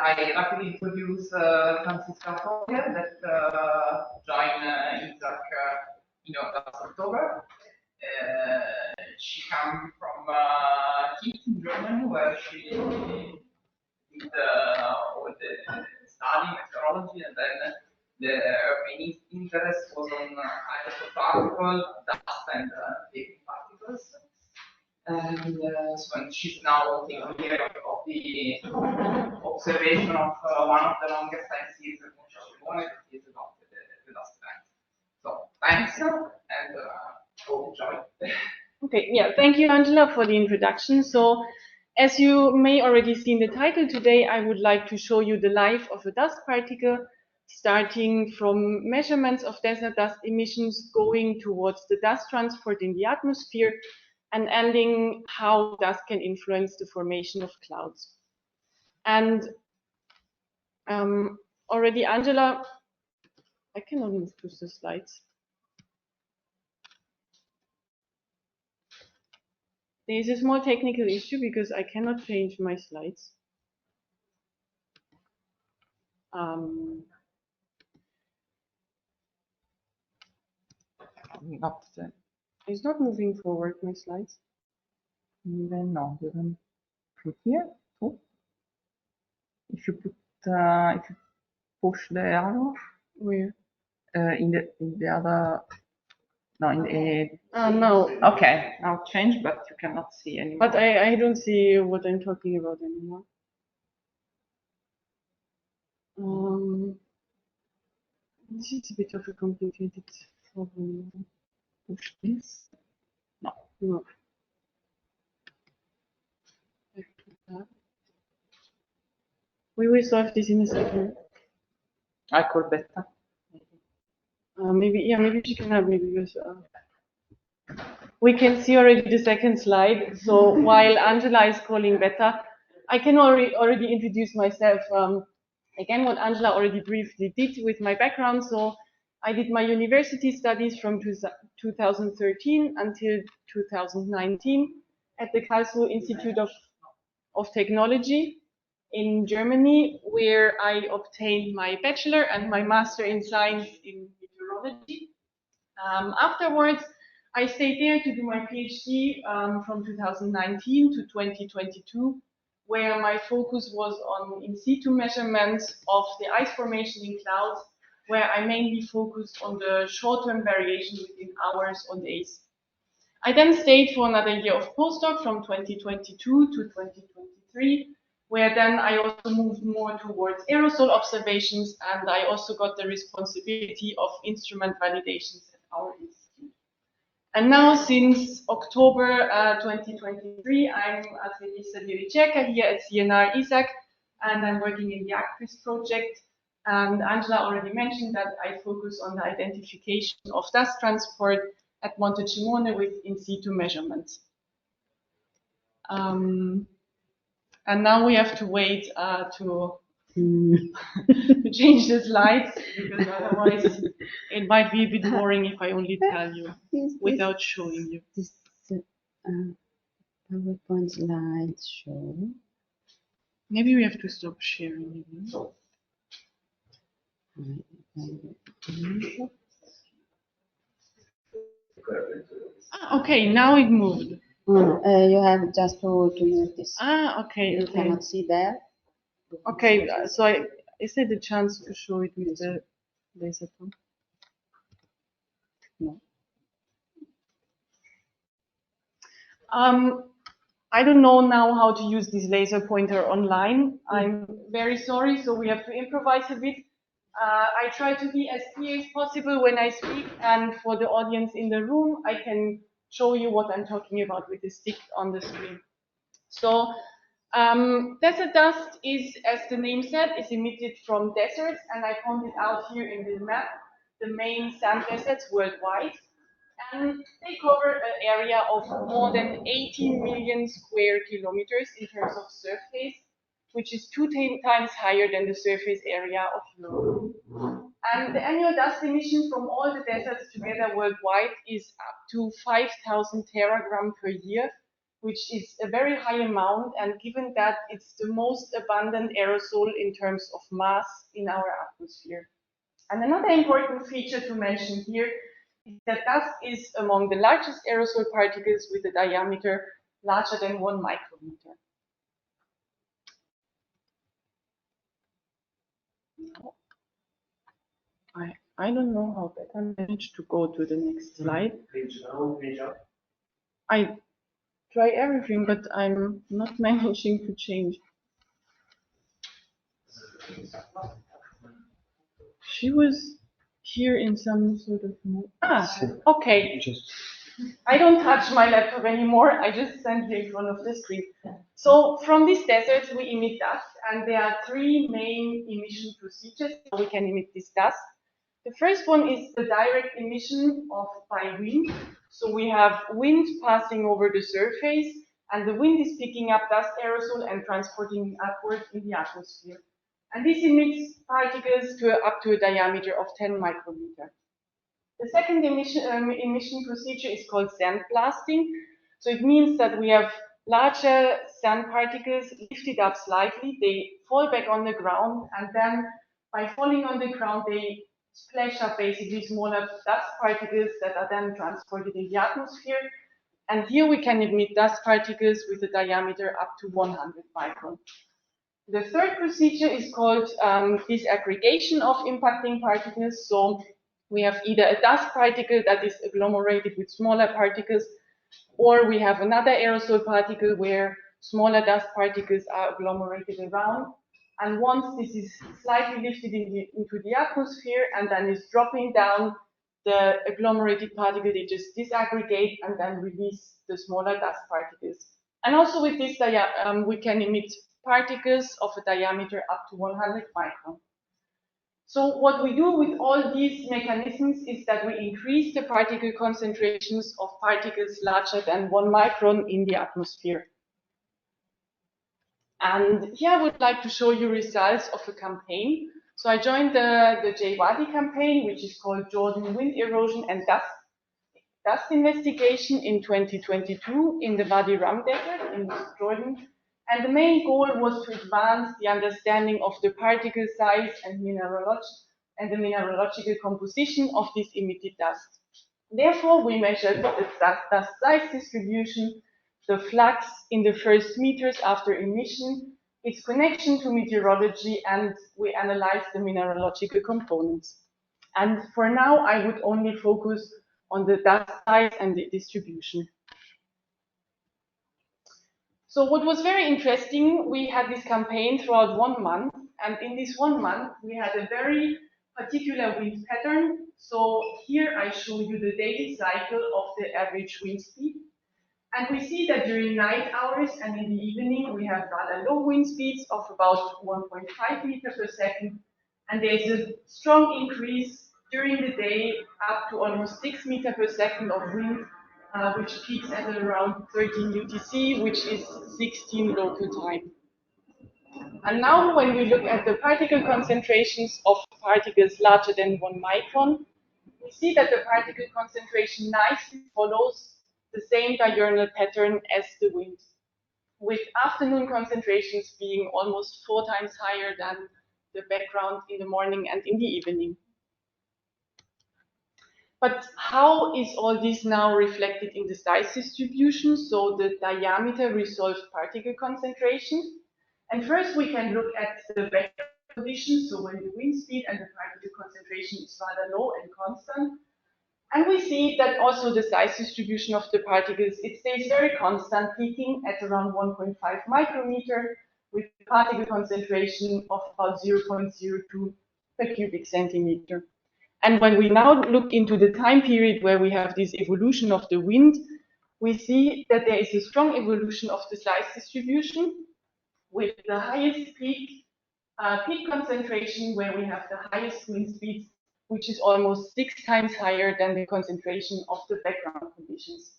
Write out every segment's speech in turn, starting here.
I rapidly introduce Franziska Vogel that joined ISAC in October. She comes from Kiel in Germany, where she did all the study meteorology, and then her main interest was on aerosol particles, dust, and big particles. And so she's now taking care of the observation of one of the longest time series that is about the dust bands. So thanks and enjoy. Okay, yeah, thank you, Angela, for the introduction. So, as you may already see in the title today, I would like to show you the life of a dust particle, starting from measurements of desert dust emissions, going towards the dust transport in the atmosphere, and ending how dust can influence the formation of clouds. And already, Angela, I cannot move to the slides. There is a small technical issue because I cannot change my slides. It's not moving forward, my slides. Then no, you can put here. Oh. If you put, if you push the arrow. Where? In the other. No, in the. No. Okay, now change, but you cannot see anymore. But I don't see what I'm talking about anymore. This is a bit of a complicated problem. Push this. No. No. We will solve this in a second. I call better. Maybe she can help me because we can see already the second slide. So while Angela is calling better, I can already introduce myself. Again, what Angela already briefly did with my background. So I did my university studies from 2013 until 2019 at the Karlsruhe Institute of Technology in Germany, where I obtained my bachelor and my master in science in meteorology. Afterwards, I stayed there to do my PhD from 2019 to 2022, where my focus was on in-situ measurements of the ice formation in clouds, where I mainly focused on the short-term variation within hours on days. I then stayed for another year of postdoc from 2022 to 2023, where then I also moved more towards aerosol observations, and I also got the responsibility of instrument validations at our institute. And now, since October 2023, I'm as a Viricheka here at CNR-ISAC, and I'm working in the ACTRIS project. And Angela already mentioned that I focus on the identification of dust transport at Montecimone with in-situ measurements. And now we have to wait to change the slides, because otherwise it might be a bit boring if I only tell you without showing you. This PowerPoint slides show. Maybe we have to stop sharing. Okay, now it moved. You have just to move this. Okay. You cannot see there. Okay, so is there the chance to show it with the laser pointer? No. I don't know now how to use this laser pointer online. I'm very sorry, so we have to improvise a bit. I try to be as clear as possible when I speak, and for the audience in the room, I can show you what I'm talking about with the stick on the screen. So, desert dust is, as the name said, is emitted from deserts, and I pointed out here in the map the main sand deserts worldwide. And they cover an area of more than 18 million square kilometers in terms of surface, which is 2 times higher than the surface area of Europe. And the annual dust emission from all the deserts together worldwide is up to 5,000 teragram per year, which is a very high amount, and given that it's the most abundant aerosol in terms of mass in our atmosphere. And another important feature to mention here is that dust is among the largest aerosol particles with a diameter larger than 1 micrometer. I don't know how better managed to go to the next slide. I try everything, but I'm not managing to change. She was here in some sort of mood. Okay. I don't touch my laptop anymore. I just stand here in front of the screen. So from these deserts, we emit dust, and there are 3 main emission procedures so we can emit this dust. The first one is the direct emission by wind. So we have wind passing over the surface, and the wind is picking up dust aerosol and transporting it upwards in the atmosphere. And this emits particles up to a diameter of 10 micrometers. The second emission procedure is called sandblasting. So it means that we have larger sand particles lifted up slightly, they fall back on the ground, and then by falling on the ground, they splash up basically smaller dust particles that are then transported in the atmosphere. And here we can emit dust particles with a diameter up to 100 microns. The third procedure is called disaggregation of impacting particles. So we have either a dust particle that is agglomerated with smaller particles, or we have another aerosol particle where smaller dust particles are agglomerated around. And once this is slightly lifted into the atmosphere and then is dropping down, the agglomerated particle, they just disaggregate and then release the smaller dust particles. And also with this, we can emit particles of a diameter up to 100 microns. So what we do with all these mechanisms is that we increase the particle concentrations of particles larger than 1 micron in the atmosphere. And here I would like to show you results of a campaign. So I joined the J-Wadi campaign, which is called Jordan Wind Erosion and Dust Investigation in 2022 in the Wadi Rum Desert in Jordan. And the main goal was to advance the understanding of the particle size and the mineralogical composition of this emitted dust. Therefore, we measured the dust size distribution, the flux in the first meters after emission, its connection to meteorology, and we analyzed the mineralogical components. And for now, I would only focus on the dust size and the distribution. So what was very interesting, we had this campaign throughout 1 month, and in this 1 month, we had a very particular wind pattern. So here I show you the daily cycle of the average wind speed. And we see that during night hours and in the evening, we have rather low wind speeds of about 1.5 meters per second. And there's a strong increase during the day up to almost 6 meters per second of wind, which peaks at around 13 UTC, which is 16 local time. And now when we look at the particle concentrations of particles larger than 1 micron, we see that the particle concentration nicely follows the same diurnal pattern as the wind, with afternoon concentrations being almost 4 times higher than the background in the morning and in the evening. But how is all this now reflected in the size distribution? So the diameter resolved particle concentration. And first we can look at the background conditions, so when the wind speed and the particle concentration is rather low and constant. And we see that also the size distribution of the particles, it stays very constant, peaking at around 1.5 micrometer with a particle concentration of about 0.02 per cubic centimeter. And when we now look into the time period where we have this evolution of the wind, we see that there is a strong evolution of the size distribution with the highest peak concentration where we have the highest wind speeds, which is almost 6 times higher than the concentration of the background conditions.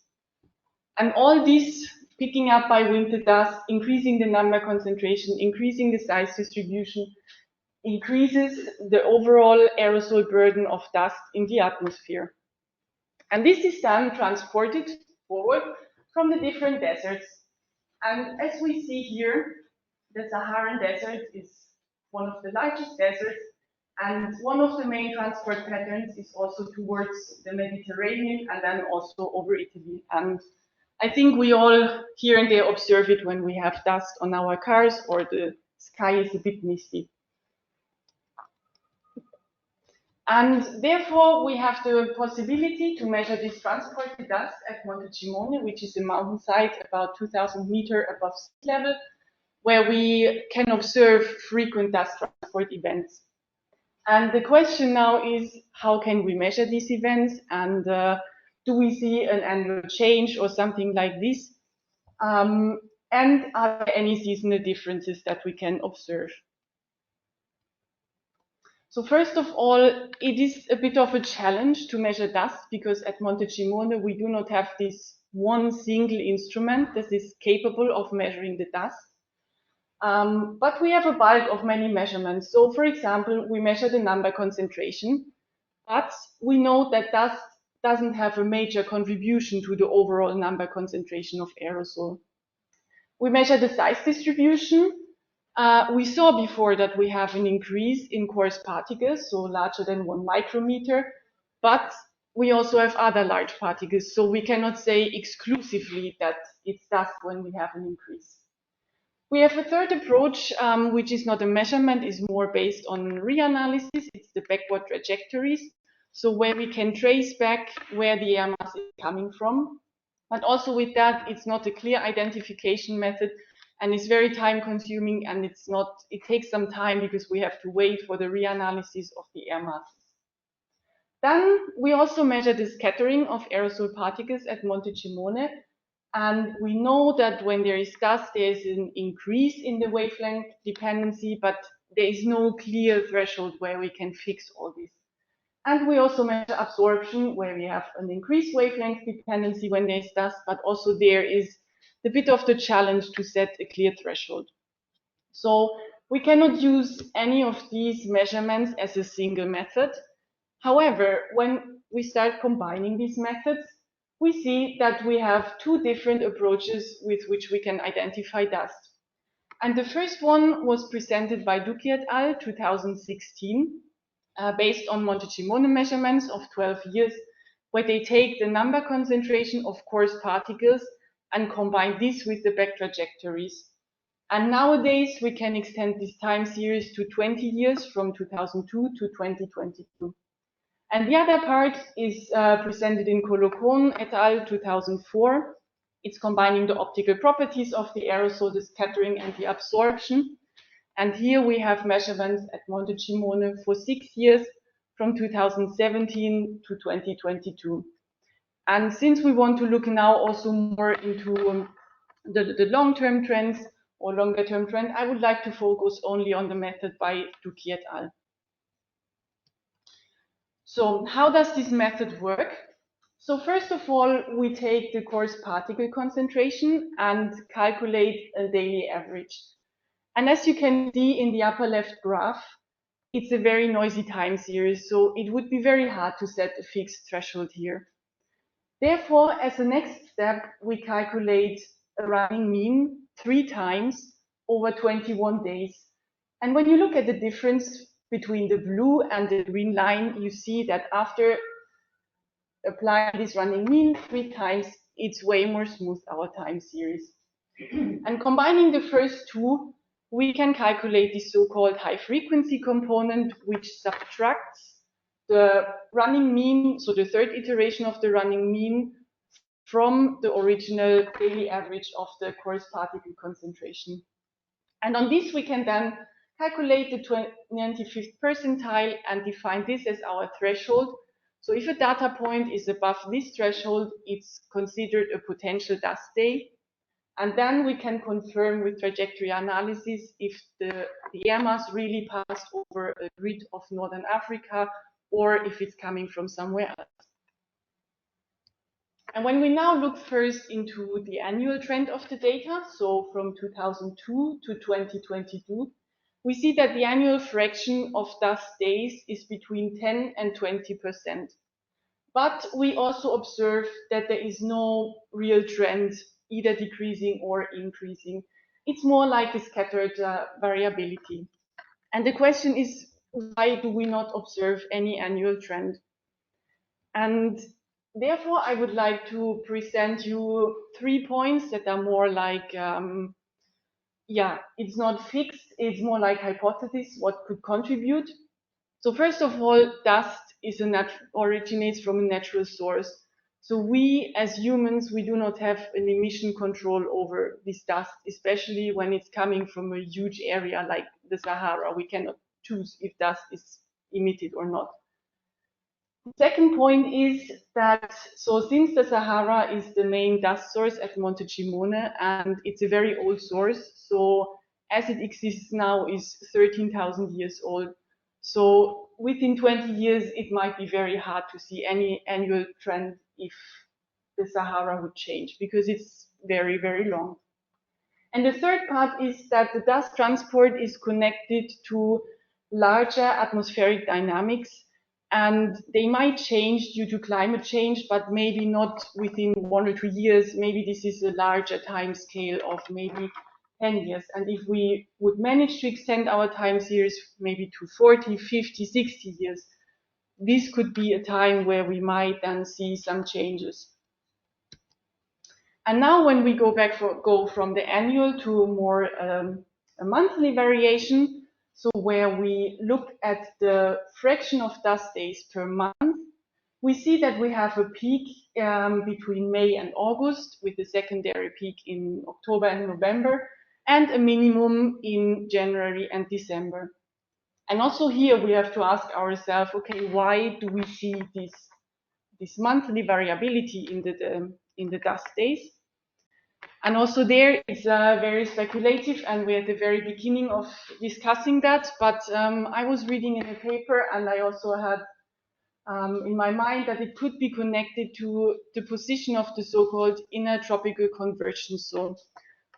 And all this picking up by winter dust, increasing the number concentration, increasing the size distribution, increases the overall aerosol burden of dust in the atmosphere. And this is then transported forward from the different deserts. And as we see here, the Saharan desert is one of the largest deserts, and one of the main transport patterns is also towards the Mediterranean and then also over Italy. And I think we all here and there observe it when we have dust on our cars or the sky is a bit misty. And therefore, we have the possibility to measure this transported dust at Monte Cimone, which is a mountainside about 2,000 meters above sea level, where we can observe frequent dust transport events. And the question now is, how can we measure these events? And do we see an annual change or something like this? And are there any seasonal differences that we can observe? So first of all, it is a bit of a challenge to measure dust because at Monte Cimone we do not have this one single instrument that is capable of measuring the dust. But we have a bulk of many measurements. So for example, we measure the number concentration, but we know that dust doesn't have a major contribution to the overall number concentration of aerosol. We measure the size distribution. We saw before that we have an increase in coarse particles, so larger than 1 micrometer, but we also have other large particles, so we cannot say exclusively that it's dust when we have an increase. We have a third approach, which is not a measurement, is more based on reanalysis. It's the backward trajectories, so where we can trace back where the air mass is coming from. But also with that, it's not a clear identification method, and it's very time consuming, and it takes some time because we have to wait for the reanalysis of the air masses. Then we also measure the scattering of aerosol particles at Monte Cimone, and we know that when there is dust, there is an increase in the wavelength dependency, but there is no clear threshold where we can fix all this. And we also measure absorption, where we have an increased wavelength dependency when there is dust, but also there is a bit of the challenge to set a clear threshold. So we cannot use any of these measurements as a single method. However, when we start combining these methods, we see that we have two different approaches with which we can identify dust. And the first one was presented by Duki et al. 2016, based on Monte Cimone measurements of 12 years, where they take the number concentration of coarse particles and combine this with the back trajectories. And nowadays, we can extend this time series to 20 years from 2002 to 2022. And the other part is presented in Colocone et al. 2004. It's combining the optical properties of the aerosol, the scattering and the absorption. And here we have measurements at Monte Cimone for 6 years from 2017 to 2022. And since we want to look now also more into the long-term trends or longer-term trend, I would like to focus only on the method by Duki et al. So how does this method work? So first of all, we take the coarse particle concentration and calculate a daily average. And as you can see in the upper left graph, it's a very noisy time series, so it would be very hard to set a fixed threshold here. Therefore, as a next step, we calculate a running mean 3 times over 21 days. And when you look at the difference between the blue and the green line, you see that after applying this running mean 3 times, it's way more smooth, our time series. And combining the first two, we can calculate the so-called high frequency component, which subtracts the running mean, so the third iteration of the running mean, from the original daily average of the coarse particle concentration. And on this, we can then calculate the 95th percentile and define this as our threshold. So if a data point is above this threshold, it's considered a potential dust day. And then we can confirm with trajectory analysis if the air mass really passed over a grid of Northern Africa or if it's coming from somewhere else. And when we now look first into the annual trend of the data, so from 2002 to 2022, we see that the annual fraction of dust days is between 10 and 20%. But we also observe that there is no real trend, either decreasing or increasing. It's more like a scattered variability. And the question is, why do we not observe any annual trend? And therefore, I would like to present you 3 points that are more like, it's not fixed, it's more like hypothesis, what could contribute. So first of all, dust originates from a natural source. So we, as humans, we do not have an emission control over this dust, especially when it's coming from a huge area like the Sahara. We cannot choose if dust is emitted or not. The second point is that, so since the Sahara is the main dust source at Monte Cimone, and it's a very old source, so as it exists now is 13,000 years old. So within 20 years, it might be very hard to see any annual trend if the Sahara would change, because it's very, very long. And the third part is that the dust transport is connected to larger atmospheric dynamics, and they might change due to climate change, but maybe not within 1 or 2 years. Maybe this is a larger time scale of maybe 10 years. And if we would manage to extend our time series maybe to 40, 50, 60 years, this could be a time where we might then see some changes. And now when we go from the annual to more a monthly variation, so where we look at the fraction of dust days per month, we see that we have a peak between May and August, with a secondary peak in October and November, and a minimum in January and December. And also here we have to ask ourselves, okay, why do we see this monthly variability in the dust days? And also there it's very speculative, and we're at the very beginning of discussing that. But I was reading in a paper, and I also had in my mind that it could be connected to the position of the so-called inner tropical convergence zone.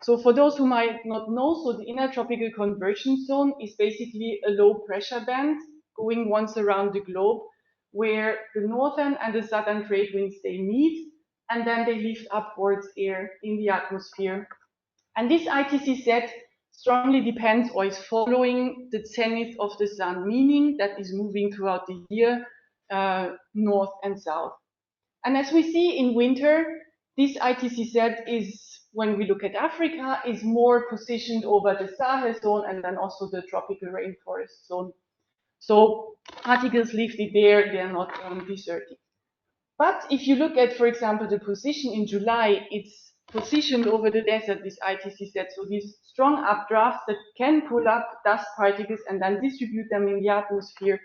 So for those who might not know, so the inner tropical convergence zone is basically a low pressure band going once around the globe, where the northern and the southern trade winds, they meet, and then they lift upwards air in the atmosphere. And this ITCZ strongly depends or is following the zenith of the sun, meaning that is moving throughout the year north and south. And as we see in winter, this ITCZ is, when we look at Africa, is more positioned over the Sahel zone and then also the tropical rainforest zone. So particles lifted there, they're not desertic. But if you look at, for example, the position in July, it's positioned over the desert, this ITCZ. So these strong updrafts that can pull up dust particles and then distribute them in the atmosphere,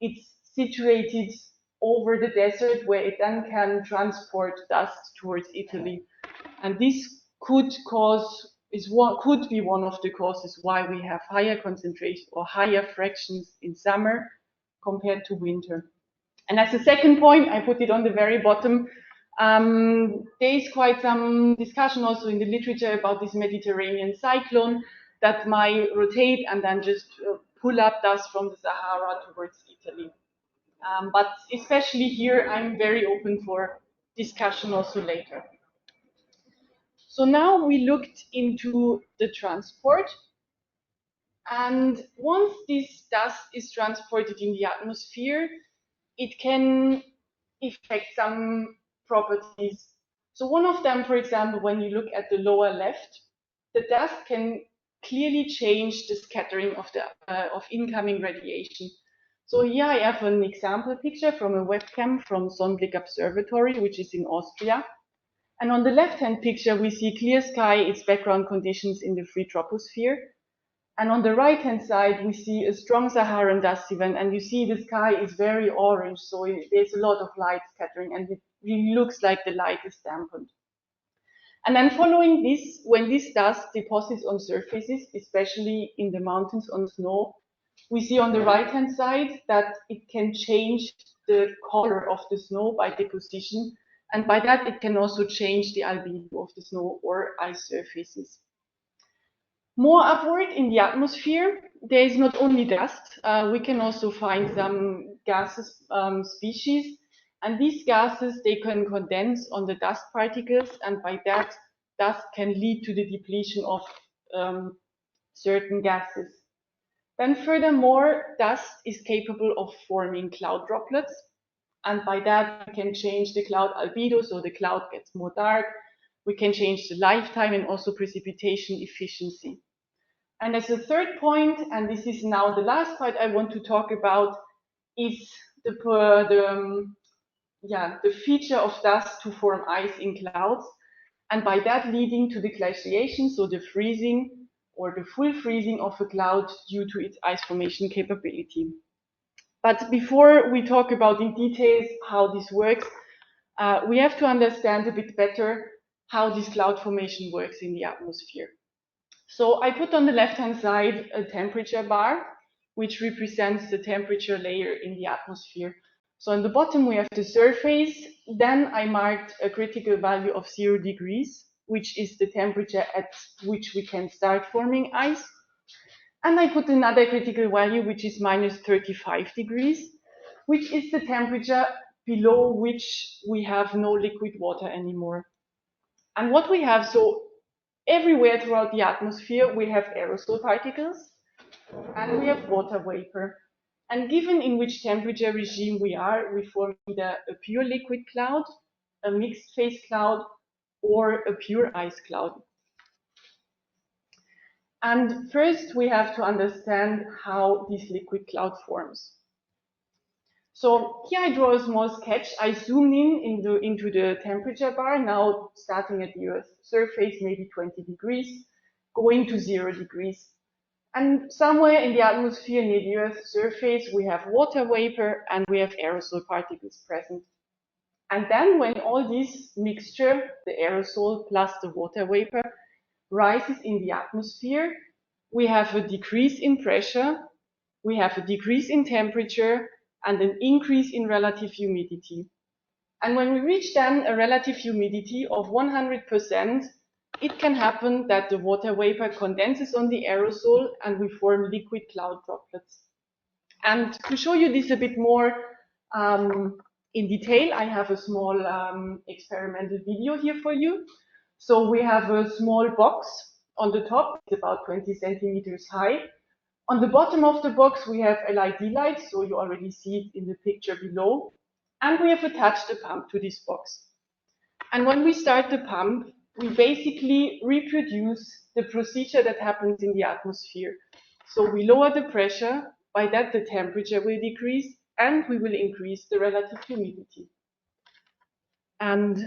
it's situated over the desert, where it then can transport dust towards Italy. And this could be one of the causes why we have higher concentration or higher fractions in summer compared to winter. And as a second point, I put it on the very bottom, there is quite some discussion also in the literature about this Mediterranean cyclone that might rotate and then just pull up dust from the Sahara towards Italy. But especially here, I'm very open for discussion also later. So now we looked into the transport. And once this dust is transported in the atmosphere, it can affect some properties. So one of them, for example, when you look at the lower left, the dust can clearly change the scattering of incoming radiation. So here I have an example picture from a webcam from Sonnenblick Observatory, which is in Austria. And on the left-hand picture, we see clear sky, its background conditions in the free troposphere. And on the right-hand side, we see a strong Saharan dust event, and you see the sky is very orange, so there's a lot of light scattering, and it really looks like the light is dampened. And then following this, when this dust deposits on surfaces, especially in the mountains on snow, we see on the right-hand side that it can change the color of the snow by deposition, and by that it can also change the albedo of the snow or ice surfaces. More upward in the atmosphere, there is not only dust, we can also find some gaseous species, And these gases, they can condense on the dust particles, and by that, dust can lead to the depletion of certain gases. Then furthermore, dust is capable of forming cloud droplets, and by that we can change the cloud albedo, so the cloud gets more dark. We can change the lifetime and also precipitation efficiency. And as a third point, and this is now the last part I want to talk about, is the feature of dust to form ice in clouds, and by that leading to the glaciation, so the freezing or the full freezing of a cloud due to its ice formation capability. But before we talk about in details how this works, we have to understand a bit better how this cloud formation works in the atmosphere. So I put on the left-hand side a temperature bar, which represents the temperature layer in the atmosphere. So on the bottom we have the surface, then I marked a critical value of 0 degrees, which is the temperature at which we can start forming ice. And I put another critical value, which is minus 35 degrees, which is the temperature below which we have no liquid water anymore. And what we have, so everywhere throughout the atmosphere, we have aerosol particles and we have water vapor. And given in which temperature regime we are, we form either a pure liquid cloud, a mixed phase cloud, or a pure ice cloud. And first we have to understand how this liquid cloud forms. So here I draw a small sketch. I zoom into the temperature bar, now starting at the Earth's surface, maybe 20 degrees, going to 0 degrees. And somewhere in the atmosphere near the Earth's surface, we have water vapor and we have aerosol particles present. And then when all this mixture, the aerosol plus the water vapor, rises in the atmosphere, we have a decrease in pressure, we have a decrease in temperature, and an increase in relative humidity. And when we reach then a relative humidity of 100%, it can happen that the water vapor condenses on the aerosol and we form liquid cloud droplets. And to show you this a bit more in detail, I have a small experimental video here for you. So we have a small box on the top, it's about 20 centimeters high. On the bottom of the box, we have LED lights, so you already see it in the picture below. And we have attached a pump to this box. And when we start the pump, we basically reproduce the procedure that happens in the atmosphere. So we lower the pressure, by that the temperature will decrease, and we will increase the relative humidity. And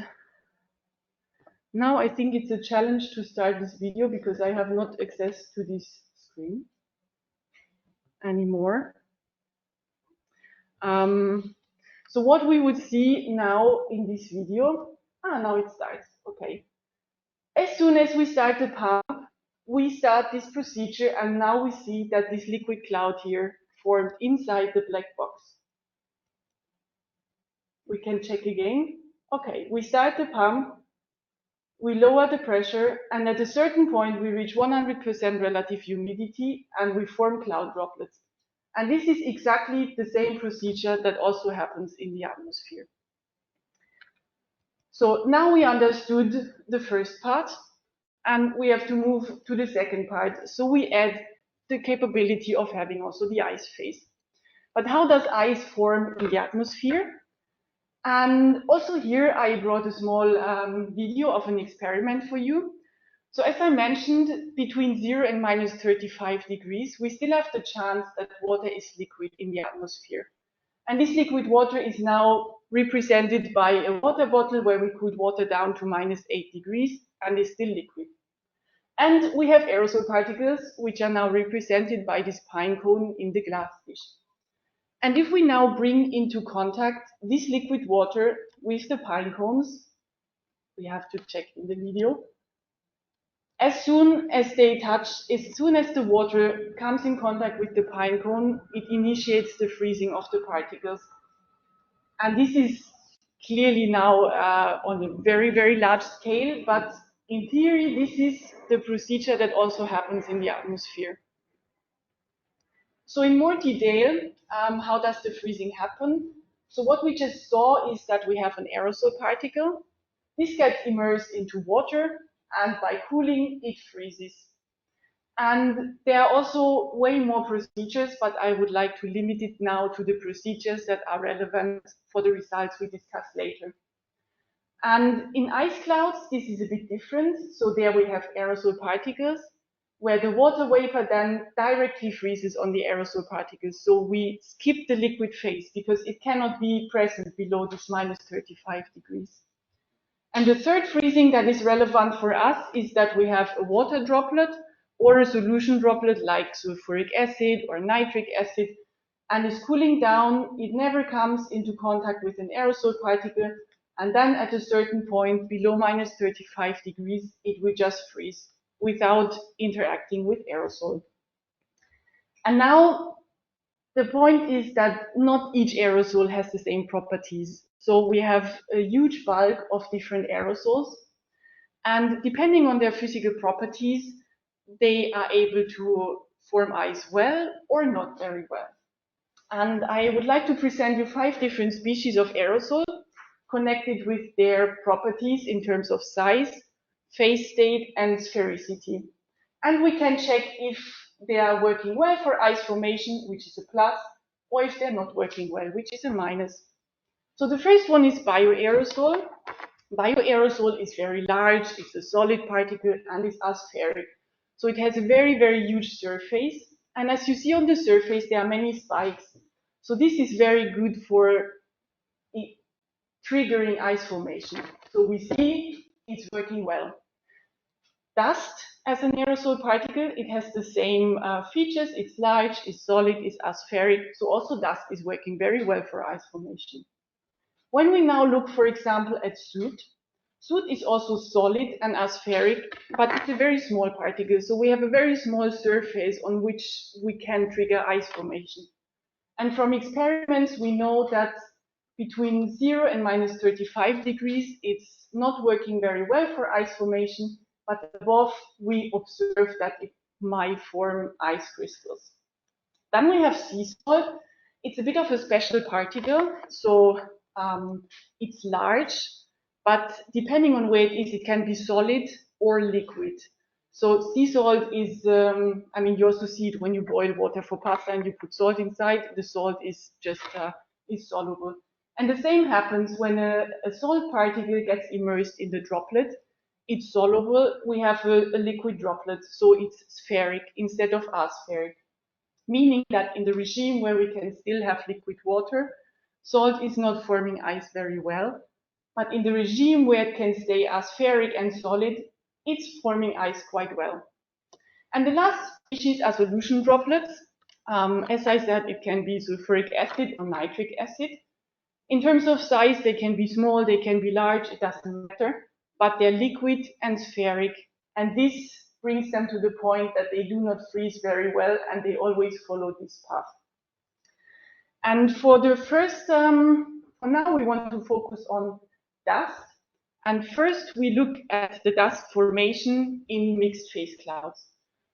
now I think it's a challenge to start this video because I have not access to this screen anymore. So what we would see now in this video, now it starts, okay. As soon as we start the pump, we start this procedure and now we see that this liquid cloud here formed inside the black box. We can check again. Okay, we start the pump, we lower the pressure, and at a certain point we reach 100% relative humidity and we form cloud droplets. And this is exactly the same procedure that also happens in the atmosphere. So now we understood the first part, and we have to move to the second part. So we add the capability of having also the ice phase. But how does ice form in the atmosphere? And also here I brought a small video of an experiment for you. So as I mentioned, between 0 and minus 35 degrees, we still have the chance that water is liquid in the atmosphere. And this liquid water is now represented by a water bottle where we could water down to minus 8 degrees and is still liquid. And we have aerosol particles, which are now represented by this pine cone in the glass dish. And if we now bring into contact this liquid water with the pine cones, we have to check in the video, as soon as they touch, as soon as the water comes in contact with the pine cone, it initiates the freezing of the particles. And this is clearly now on a very, very large scale, but in theory, this is the procedure that also happens in the atmosphere. So in more detail, how does the freezing happen? So what we just saw is that we have an aerosol particle. This gets immersed into water, and by cooling, it freezes. And there are also way more procedures, but I would like to limit it now to the procedures that are relevant for the results we discuss later. And in ice clouds, this is a bit different. So there we have aerosol particles, where the water vapor then directly freezes on the aerosol particles. So we skip the liquid phase because it cannot be present below this minus 35 degrees. And the third freezing that is relevant for us is that we have a water droplet or a solution droplet like sulfuric acid or nitric acid, and is cooling down. It never comes into contact with an aerosol particle, and then at a certain point below minus 35 degrees, it will just freeze without interacting with aerosol. And now the point is that not each aerosol has the same properties. So we have a huge bulk of different aerosols, and depending on their physical properties, they are able to form ice well or not very well. And I would like to present you 5 different species of aerosol connected with their properties in terms of size, phase state, and sphericity. And we can check if they are working well for ice formation, which is a plus, or if they're not working well, which is a minus. So the first one is bioaerosol. Bioaerosol is very large, it's a solid particle, and is aspheric. So it has a very, very huge surface. And as you see on the surface, there are many spikes. So this is very good for triggering ice formation. So we see it's working well. Dust as an aerosol particle, it has the same features. It's large, it's solid, it's aspheric. So also dust is working very well for ice formation. When we now look, for example, at soot, soot is also solid and aspheric, but it's a very small particle. So we have a very small surface on which we can trigger ice formation. And from experiments, we know that between 0 and minus 35 degrees, it's not working very well for ice formation, but above, we observe that it might form ice crystals. Then we have sea salt. It's a bit of a special particle, so it's large, but depending on where it is, it can be solid or liquid. So sea salt is, I mean, you also see it when you boil water for pasta and you put salt inside. The salt is just is soluble. And the same happens when a salt particle gets immersed in the droplet. It's soluble. We have a liquid droplet, so it's spheric instead of aspheric, meaning that in the regime where we can still have liquid water, salt is not forming ice very well. But in the regime where it can stay aspheric and solid, it's forming ice quite well. And the last species are solution droplets. As I said, it can be sulfuric acid or nitric acid. In terms of size, they can be small, they can be large, it doesn't matter, but they're liquid and spheric. And this brings them to the point that they do not freeze very well, and they always follow this path. And for the first, for now we want to focus on dust. And first we look at the dust formation in mixed phase clouds.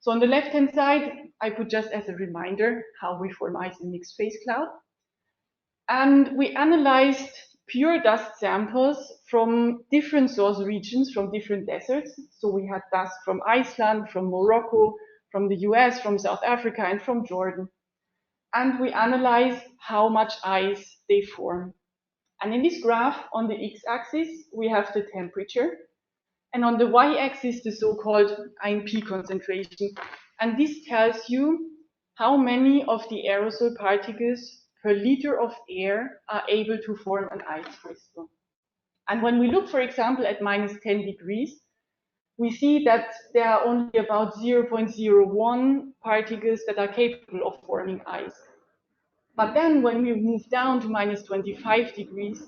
So on the left-hand side, I put just as a reminder how we form ice in mixed phase cloud. And we analyzed pure dust samples from different source regions, from different deserts. So we had dust from Iceland, from Morocco, from the US, from South Africa, and from Jordan. And we analyzed how much ice they form. And in this graph, on the x-axis, we have the temperature. And on the y-axis, the so-called INP concentration. And this tells you how many of the aerosol particles per liter of air are able to form an ice crystal. And when we look, for example, at minus 10 degrees, we see that there are only about 0.01 particles that are capable of forming ice. But then when we move down to minus 25 degrees,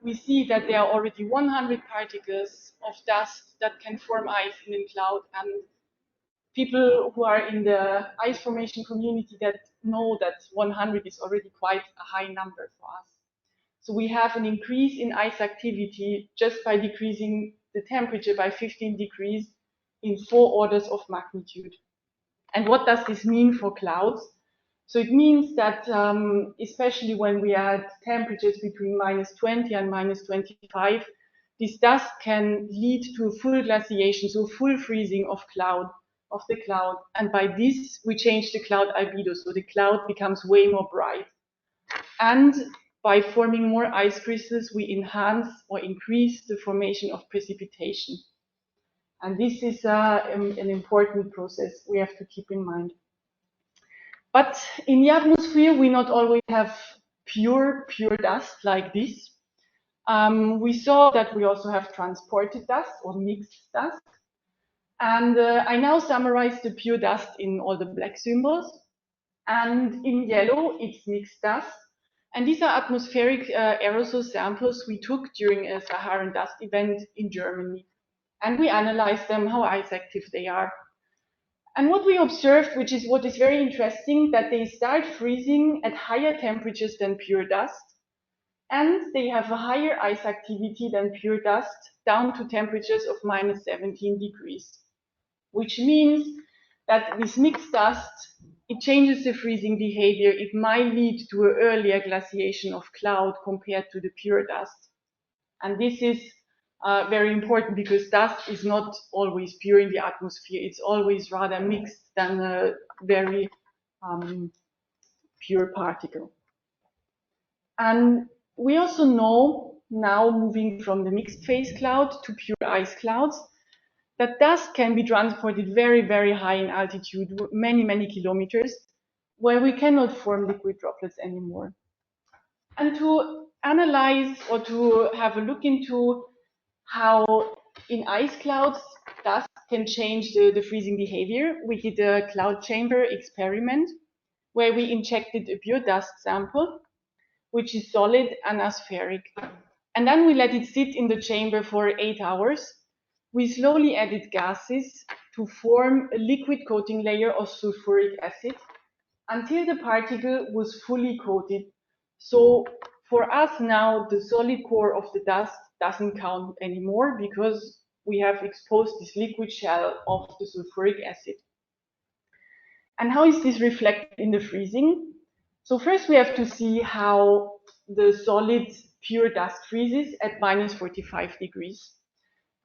we see that there are already 100 particles of dust that can form ice in a cloud. And people who are in the ice formation community that know that 100 is already quite a high number for us. So we have an increase in ice activity just by decreasing the temperature by 15 degrees in 4 orders of magnitude. And what does this mean for clouds? So it means that especially when we add temperatures between -20 and -25, this dust can lead to full glaciation, so full freezing of the cloud. And by this, we change the cloud albedo, so the cloud becomes way more bright. And by forming more ice crystals, we enhance or increase the formation of precipitation. And this is an important process we have to keep in mind. But in the atmosphere, we not always have pure dust like this. We saw that we also have transported dust or mixed dust. And I now summarize the pure dust in all the black symbols. And in yellow, it's mixed dust. And these are atmospheric aerosol samples we took during a Saharan dust event in Germany. And we analyzed them, how ice active they are. And what we observed, which is what is very interesting, that they start freezing at higher temperatures than pure dust. And they have a higher ice activity than pure dust, down to temperatures of -17 degrees. Which means that this mixed dust, it changes the freezing behavior. It might lead to an earlier glaciation of cloud compared to the pure dust. And this is very important because dust is not always pure in the atmosphere. It's always rather mixed than a very pure particle. And we also know now, moving from the mixed phase cloud to pure ice clouds, that dust can be transported very, very high in altitude, many kilometers, where we cannot form liquid droplets anymore. And to analyze or to have a look into how in ice clouds dust can change the freezing behavior, we did a cloud chamber experiment where we injected a pure dust sample, which is solid and aspheric. And then we let it sit in the chamber for 8 hours. We slowly added gases to form a liquid coating layer of sulfuric acid until the particle was fully coated. So for us now, the solid core of the dust doesn't count anymore because we have exposed this liquid shell of the sulfuric acid. And how is this reflected in the freezing? So first we have to see how the solid pure dust freezes at -45 degrees.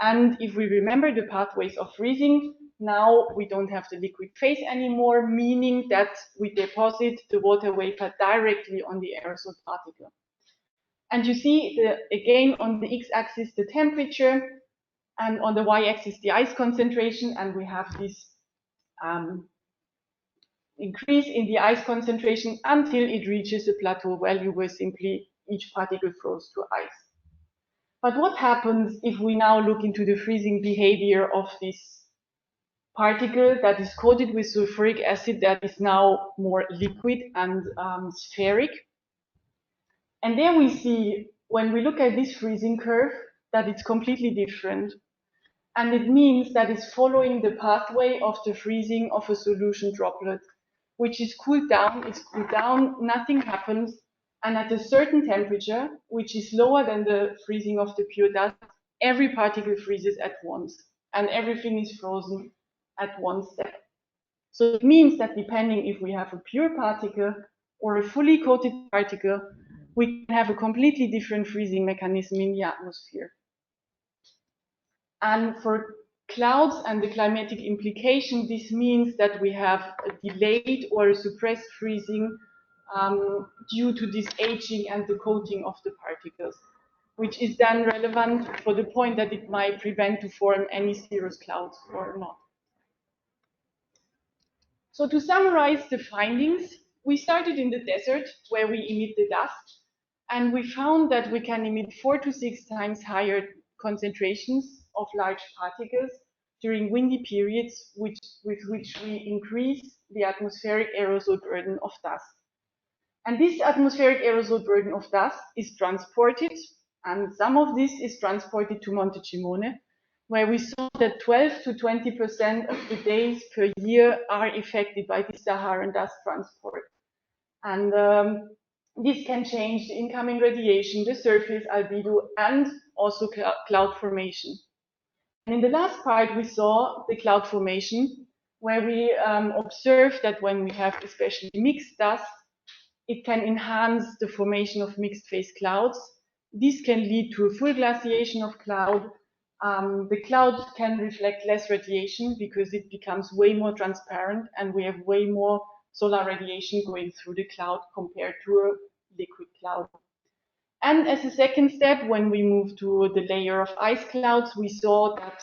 And if we remember the pathways of freezing, now we don't have the liquid phase anymore, meaning that we deposit the water vapor directly on the aerosol particle. And you see, again, on the x-axis, the temperature, and on the y-axis, the ice concentration, and we have this increase in the ice concentration until it reaches a plateau value where simply each particle froze to ice. But what happens if we now look into the freezing behavior of this particle that is coated with sulfuric acid that is now more liquid and spheric? And there we see, when we look at this freezing curve, that it's completely different. And it means that it's following the pathway of the freezing of a solution droplet, which is cooled down, it's cooled down, nothing happens, and at a certain temperature, which is lower than the freezing of the pure dust, every particle freezes at once, and everything is frozen at one step. So it means that depending if we have a pure particle or a fully coated particle, we can have a completely different freezing mechanism in the atmosphere. And for clouds and the climatic implication, this means that we have a delayed or a suppressed freezing due to this aging and the coating of the particles, which is then relevant for the point that it might prevent to form any cirrus clouds or not. So to summarize the findings, we started in the desert where we emit the dust, and we found that we can emit 4 to 6 times higher concentrations of large particles during windy periods with which we increase the atmospheric aerosol burden of dust. And this atmospheric aerosol burden of dust is transported, and some of this is transported to Montecimone, where we saw that 12 to 20% of the days per year are affected by the Saharan dust transport. And this can change the incoming radiation, the surface albedo, and also cloud formation. And in the last part, we saw the cloud formation, where we observe that when we have especially mixed dust, it can enhance the formation of mixed phase clouds. This can lead to a full glaciation of cloud. The cloud can reflect less radiation because it becomes way more transparent and we have way more solar radiation going through the cloud compared to a liquid cloud. And as a second step, when we move to the layer of ice clouds, we saw that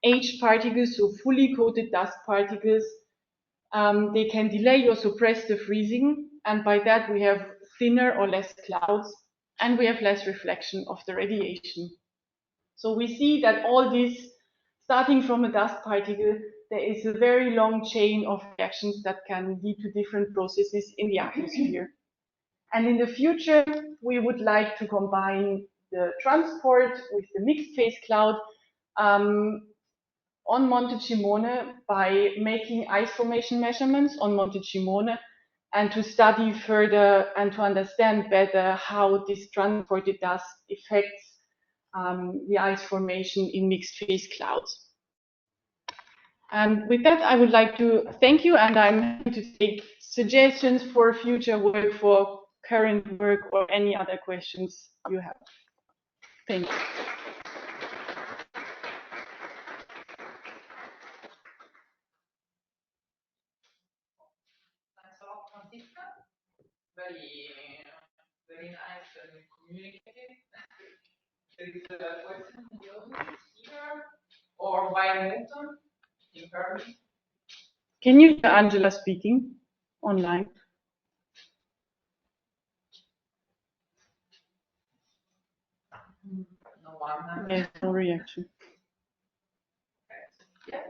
aged particles, so fully coated dust particles, they can delay or suppress the freezing, and by that we have thinner or less clouds, and we have less reflection of the radiation. So we see that all this, starting from a dust particle, there is a very long chain of reactions that can lead to different processes in the atmosphere. And in the future, we would like to combine the transport with the mixed phase cloud on Monte Cimone by making ice formation measurements on Monte Cimone and to study further and to understand better how this transported dust affects the ice formation in mixed phase clouds. And with that, I would like to thank you, and I'm happy to take suggestions for future work, for current work, or any other questions you have. Thank you. Thanks a lot, Franziska. Very nice and communicative. There is a question in the audience here, or by Newton in Paris. Can you hear Angela speaking online? No one. Yes, no reaction. Yeah.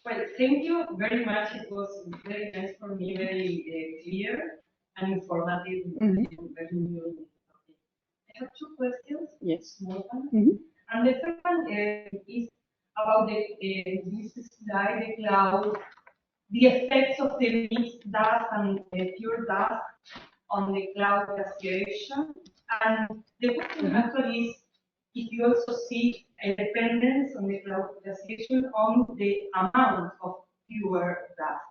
Well, thank you very much. It was very nice for me, very clear and informative. Very new. I have two questions. Yes. Small one. And the first one is about this slide, the cloud, the effects of the mixed dust and the pure dust on the cloud glaciation. And the question actually is if you also see a dependence on the cloud glaciation on the amount of pure dust,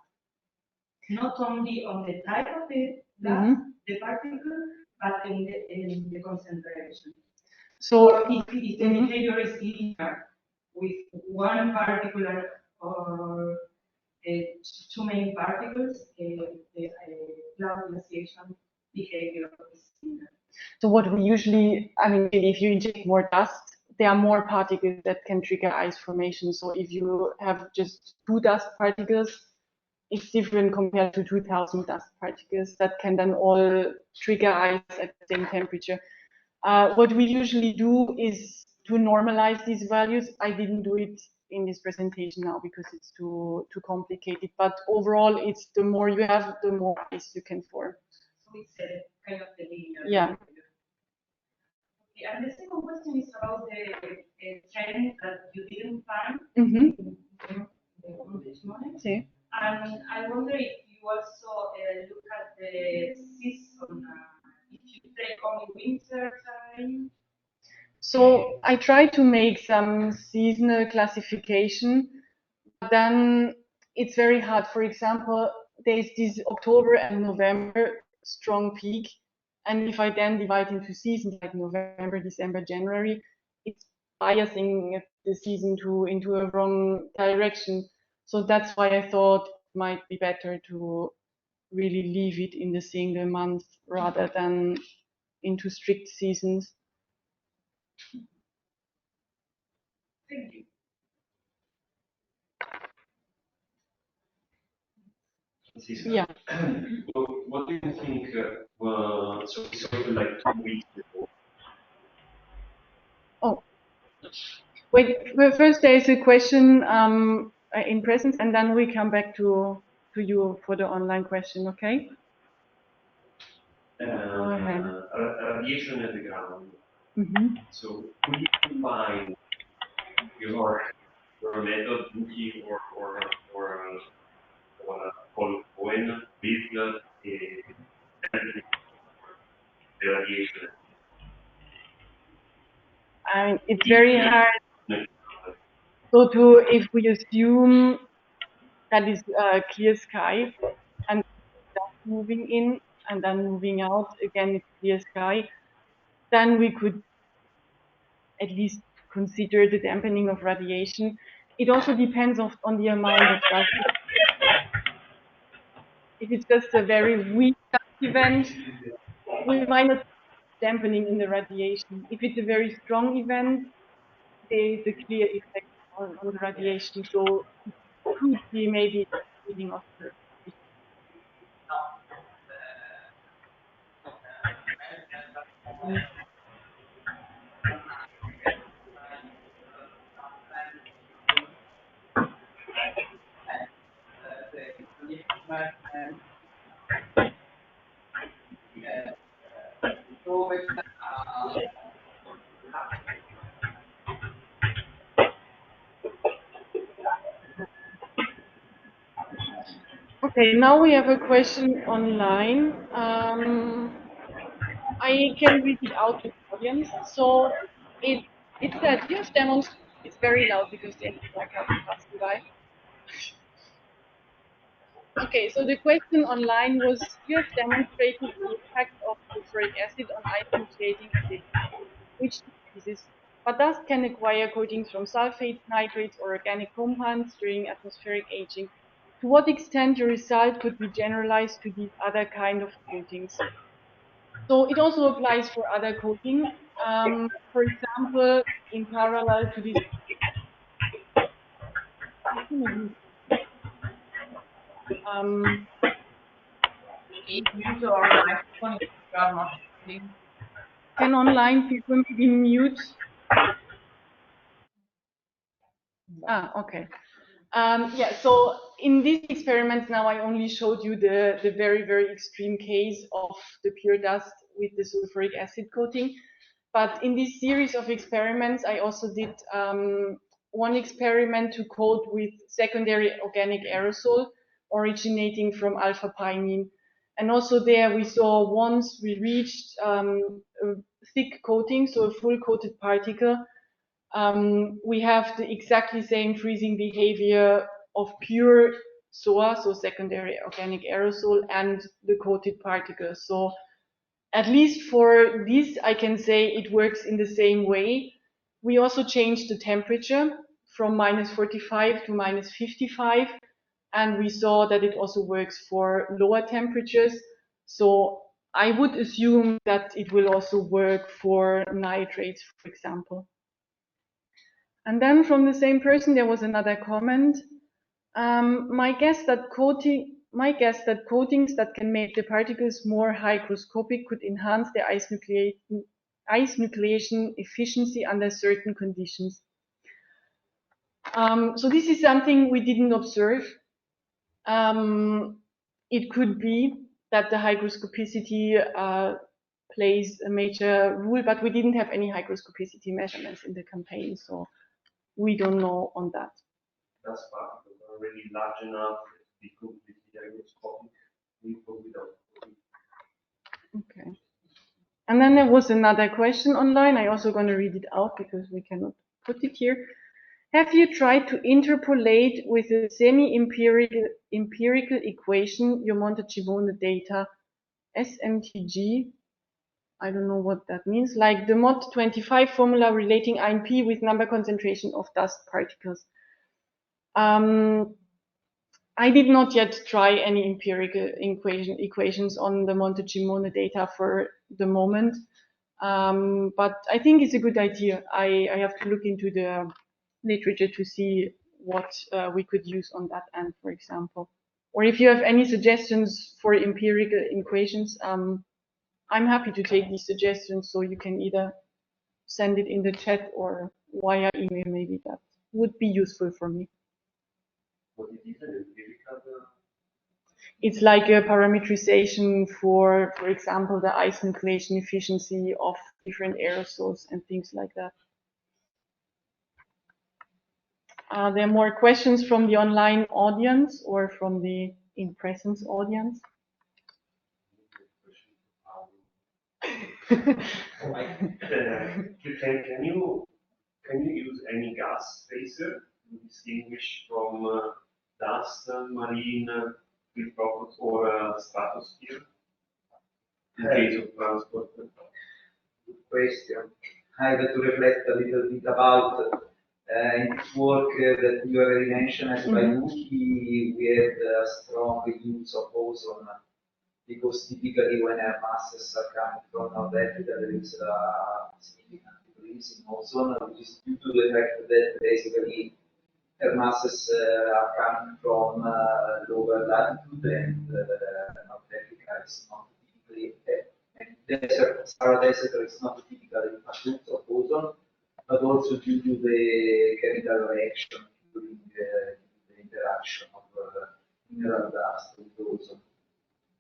not only on the type of the dust, the particle, but in the concentration. So if the behavior is linear with one particular or two main particles, the cloud glaciation behavior is similar. So what we usually, I mean, if you inject more dust, there are more particles that can trigger ice formation. So if you have just 2 dust particles, it's different compared to 2,000 dust particles that can then all trigger ice at the same temperature. What we usually do is to normalize these values. I didn't do it in this presentation now because it's too complicated. But overall, it's the more you have, the more ice you can form. So it's kind of the linear. Yeah. Okay, and the second question is about the trend that you didn't find. Sí. And I wonder if you also look at the season, if you take only winter time. So I try to make some seasonal classification, but then it's very hard. For example, there's this October and November strong peak, and if I then divide into seasons like November, December, January, it's biasing the season into a wrong direction. So that's why I thought it might be better to really leave it in the single month rather than into strict seasons. Thank you. Franziska. Yeah. What do you think? So we saw you like 2 weeks before. Oh, wait. Well, first, there is a question in presence, and then we come back to you for the online question. Okay? Go ahead. Radiation at the ground. So could you combine your method, Buki or Cohen with the radiation? I mean, it's very hard. So if we assume that is clear sky, and dust moving in and then moving out again, it's clear sky, then we could at least consider the dampening of radiation. It also depends on the amount of dust. If it's just a very weak dust event, we might not dampening in the radiation. If it's a very strong event, there is a clear effect on the radiation. So it could be maybe reading of the Okay, now we have a question online. I can read it out to the audience. So it said you have demonstrated. It's very loud because the like are passing by. Okay, so the question online was you have demonstrated the effect of sulfuric acid on ice nucleating ability, which decreases, but dust can acquire coatings from sulfates, nitrates, or organic compounds during atmospheric aging. To what extent your result could be generalized to these other kind of coatings? So it also applies for other coatings. For example, in parallel to this, can online people be mute? Okay. Yeah, so in these experiments now I only showed you the very, very extreme case of the pure dust with the sulfuric acid coating. But in this series of experiments, I also did one experiment to coat with secondary organic aerosol originating from alpha-pinene. And also there we saw once we reached a thick coating, so a full coated particle, we have the exactly same freezing behavior of pure SOA, so secondary organic aerosol, and the coated particles. So at least for this, I can say it works in the same way. We also changed the temperature from -45 to -55, and we saw that it also works for lower temperatures. So I would assume that it will also work for nitrates, for example. And then from the same person, there was another comment. My guess that coatings that can make the particles more hygroscopic could enhance their ice nucleation efficiency under certain conditions. So this is something we didn't observe. It could be that the hygroscopicity plays a major role, but we didn't have any hygroscopicity measurements in the campaign, so we don't know on that. Dust particles are already large enough to be completely hygroscopic without. Okay. And then there was another question online. I'm also going to read it out because we cannot put it here. Have you tried to interpolate with a semi-empirical equation your Monte-Cimone data, SMTG? I don't know what that means. Like the MOD25 formula relating INP with number concentration of dust particles. I did not yet try any empirical equations on the Monte-Cimone data for the moment, but I think it's a good idea. I have to look into the literature to see what we could use on that end, for example. Or if you have any suggestions for empirical equations, I'm happy to take these suggestions, so you can either send it in the chat or via email. Maybe that would be useful for me. It's like a parameterization for example, the ice nucleation efficiency of different aerosols and things like that. Are there more questions from the online audience or from the in-presence audience? Can you use any gas spacer to distinguish from dust, marine, field products, or stratosphere in case of transport? Good question. I have to reflect a little bit about in this work that you already mentioned as by Wookie, we had a strong use of ozone because typically when air masses are coming from North Africa, there is a significant increase in ozone, which is due to the fact that basically air masses are coming from lower latitude and North Africa is not typically desert, Sahara Desert is not typically a source of ozone, but also due to the chemical reaction during the interaction of mineral dust with ozone.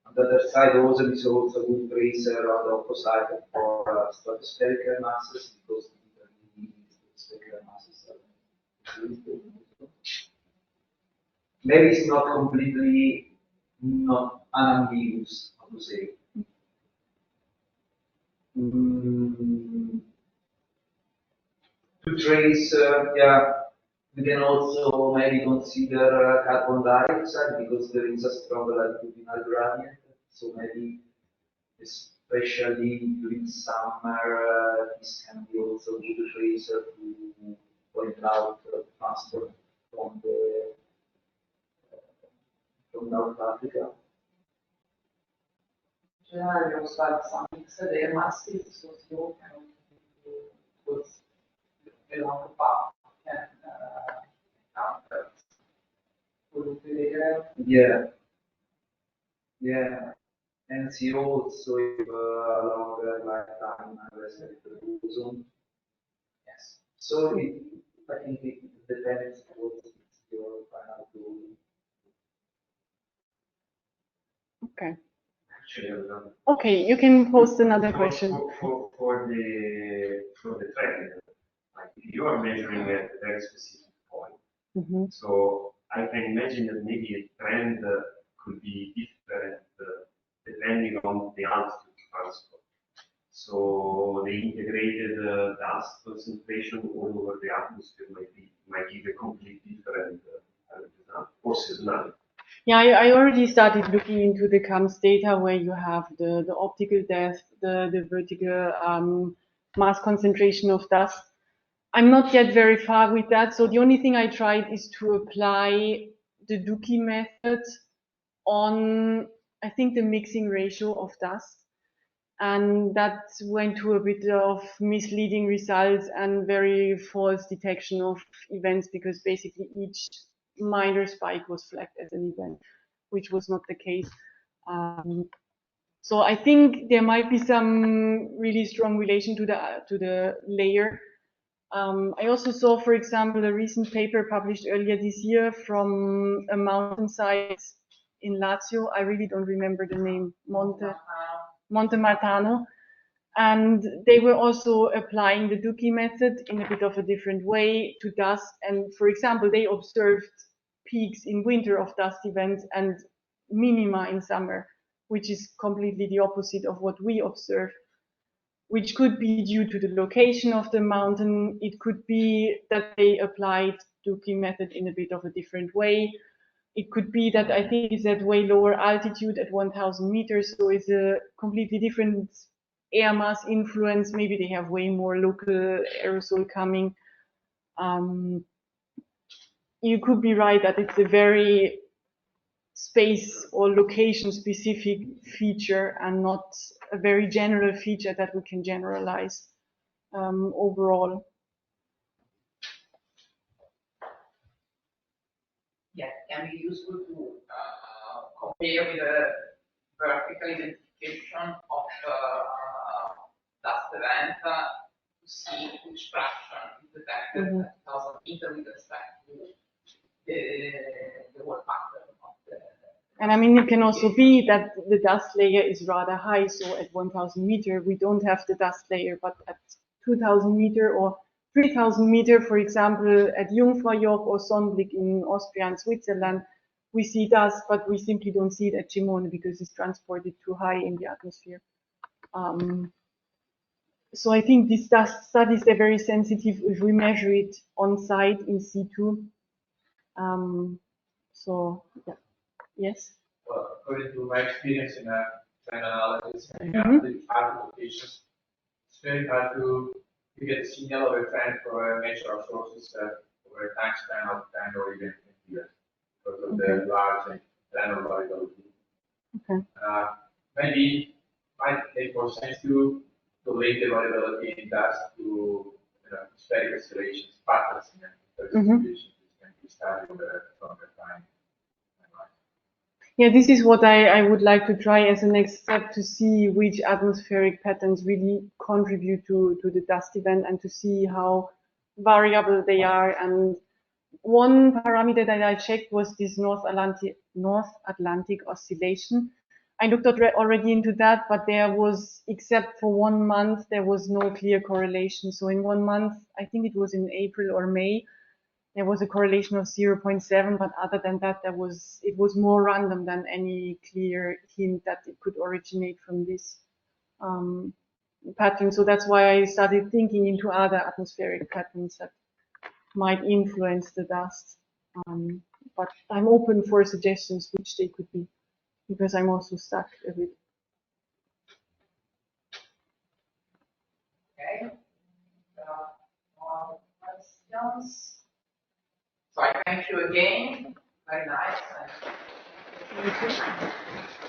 On the other side, ozone is also a good tracer on the opposite for stratospheric air masses because typically stratospheric air masses are increased in ozone. Maybe it's not completely not unambiguous, how to say. To trace, yeah, we can also maybe consider carbon dioxide because there is a strong latitudinal gradient. So maybe, especially during summer, this can be also a good tracer to point out transport from North Africa. Generally, also have some mixed air masses, so you can put along the path and counter polluted air. Yeah, yeah, and CO also if a longer lifetime respected ozone. Yes. So I think it depends what is your final goal. Okay. Actually, Okay, you can post another question. For the trend, like you are measuring at a very specific point. So I can imagine that maybe a trend could be different depending on the altitude transport. So the integrated dust concentration all over the atmosphere might give a completely different result or seasonality. Yeah, I already started looking into the CAMS data where you have the optical depth, the vertical mass concentration of dust. I'm not yet very far with that. So the only thing I tried is to apply the Dookie method on, I think, the mixing ratio of dust. And that went to a bit of misleading results and very false detection of events because basically each minor spike was flagged as an event, which was not the case. So I think there might be some really strong relation to the layer. I also saw, for example, a recent paper published earlier this year from a mountainside in Lazio. I really don't remember the name, Monte Martano. And they were also applying the Dookie method in a bit of a different way to dust. And for example, they observed peaks in winter of dust events and minima in summer, which is completely the opposite of what we observe, which could be due to the location of the mountain. It could be that they applied Dookie method in a bit of a different way. It could be that I think it's at way lower altitude at 1,000 meters, so it's a completely different air mass influence. Maybe they have way more local aerosol coming. You could be right that it's a very space or location specific feature and not a very general feature that we can generalize overall. Yeah, it can be useful to compare with the vertical identification of dust event to see which fraction is detected at 1,000 meters with respect to the whole pattern of the. And I mean, it can also be that the dust layer is rather high. So at 1,000 meters, we don't have the dust layer, but at 2,000 meters or 3,000 meters, for example, at Jungfraujoch or Sonnenblick in Austria and Switzerland, we see dust, but we simply don't see it at Cimone because it's transported too high in the atmosphere. So I think these dust studies, they're very sensitive if we measure it on site in situ. So yeah. Yes. Well, according to my experience in trend analysis and Mhm. the applications, it's very hard to get a signal of a trend for a natural sources over a time span of 10 or even 20 years because of the large and general variability. Okay. Maybe might make more sense to link the variability in dust to spherical oscillations, patterns in situations which can be studied from the time. Yeah, this is what I would like to try as a next step to see which atmospheric patterns really contribute to the dust event and to see how variable they are. And one parameter that I checked was this North Atlantic oscillation. I looked already into that, but there was, except for 1 month, there was no clear correlation. So in 1 month, I think it was in April or May, there was a correlation of 0.7, but other than that, it was more random than any clear hint that it could originate from this pattern. So that's why I started thinking into other atmospheric patterns that might influence the dust. But I'm open for suggestions which they could be, because I'm also stuck a bit. Okay. More questions? So I thank you again. Very nice. Thank you.